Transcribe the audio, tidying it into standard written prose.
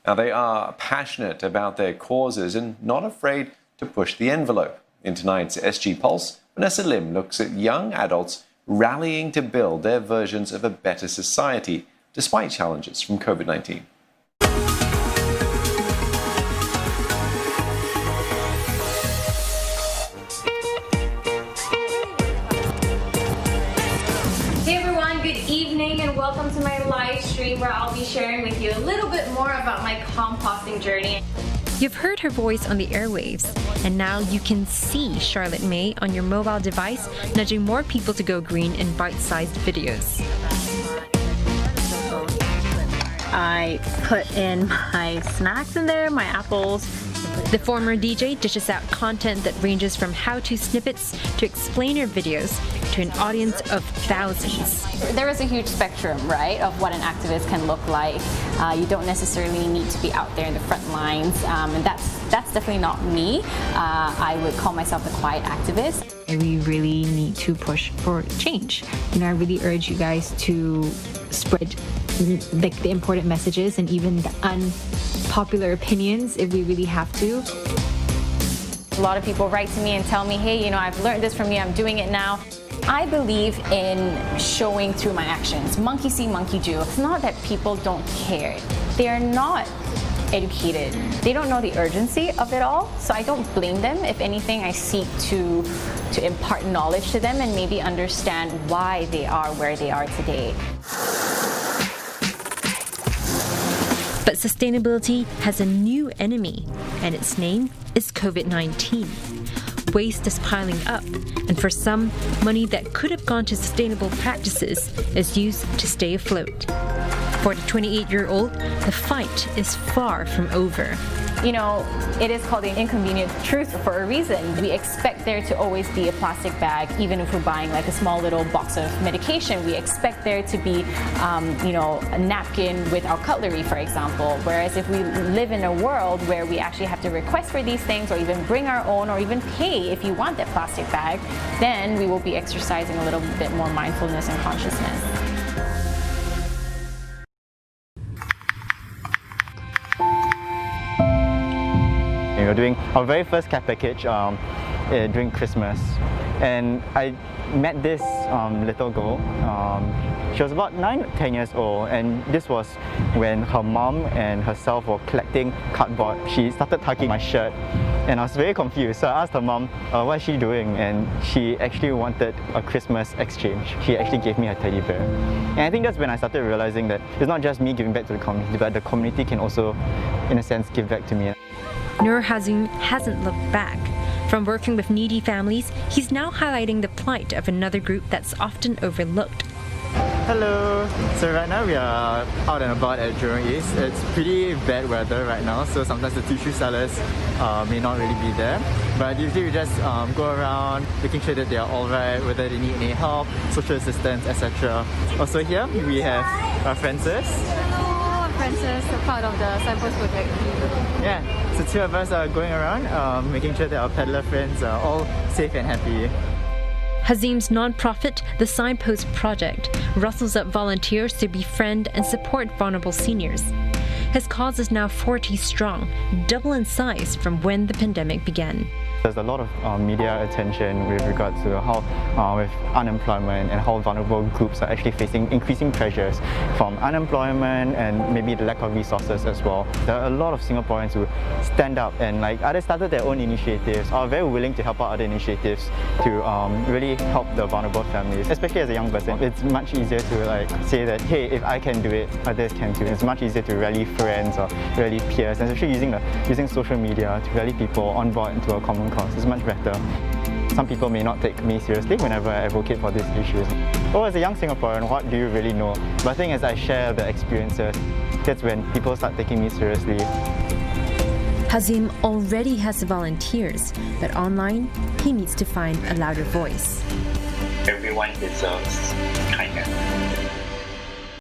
Now, they are passionate about their causes and not afraid to push the envelope. In tonight's SG Pulse, Vanessa Lim looks at young adults rallying to build their versions of a better society, despite challenges from COVID-19. Hey everyone, good evening and welcome to my live stream where I'll be sharing with you a little bit more about my composting journey. You've heard her voice on the airwaves, and now you can see Charlotte May on your mobile device, nudging more people to go green in bite-sized videos. I put in my snacks in there, my apples. The former DJ dishes out content that ranges from how-to snippets to explainer videos to an audience of thousands. There is a huge spectrum, right, of what an activist can look like. You don't necessarily need to be out there in the front lines, and that's definitely not me. I would call myself a quiet activist. We really need to push for change. I really urge you guys to spread the important messages and even the unpopular opinions if we really have to. A lot of people write to me and tell me, hey, I've learned this from you, I'm doing it now. I believe in showing through my actions. Monkey see, monkey do. It's not that people don't care. They are not educated. They don't know the urgency of it all, so I don't blame them. If anything, I seek to impart knowledge to them and maybe understand why they are where they are today. But sustainability has a new enemy, and its name is COVID-19. Waste is piling up, and for some, money that could have gone to sustainable practices is used to stay afloat. For the 28-year-old, the fight is far from over. It is called the inconvenient truth for a reason. We expect there to always be a plastic bag, even if we're buying like a small little box of medication. We expect there to be, a napkin with our cutlery, for example. Whereas if we live in a world where we actually have to request for these things or even bring our own or even pay if you want that plastic bag, then we will be exercising a little bit more mindfulness and consciousness. We were doing our very first care package during Christmas, and I met this little girl. She was about 9-10 years old, and this was when her mom and herself were collecting cardboard. She started tugging my shirt, and I was very confused. So I asked her mom, what is she doing? And she actually wanted a Christmas exchange. She actually gave me a teddy bear. And I think that's when I started realizing that it's not just me giving back to the community, but the community can also, in a sense, give back to me. Nur Hazim hasn't looked back. From working with needy families, he's now highlighting the plight of another group that's often overlooked. Hello! So right now we are out and about at Jurong East. It's pretty bad weather right now, so sometimes the tissue sellers may not really be there. But usually we just go around making sure that they are alright, whether they need any help, social assistance, etc. Also here we have Francis. Francis, a part of the Signpost project. Yeah, so two of us are going around making sure that our peddler friends are all safe and happy. Hazim's non-profit, the Signpost Project, rustles up volunteers to befriend and support vulnerable seniors. His cause is now 40 strong, double in size from when the pandemic began. There's a lot of media attention with regards to how with unemployment and how vulnerable groups are actually facing increasing pressures from unemployment and maybe the lack of resources as well. There are a lot of Singaporeans who stand up and others started their own initiatives, are very willing to help out other initiatives to really help the vulnerable families. Especially as a young person, it's much easier to say that, hey, if I can do it, others can too. It's much easier to rally friends or rally peers, and especially using social media to rally people on board into a common cause. It's much better. Some people may not take me seriously whenever I advocate for these issues. Oh, as a young Singaporean, what do you really know? But I think as I share the experiences, that's when people start taking me seriously. Hazim already has volunteers, but online, he needs to find a louder voice. Everyone deserves kindness.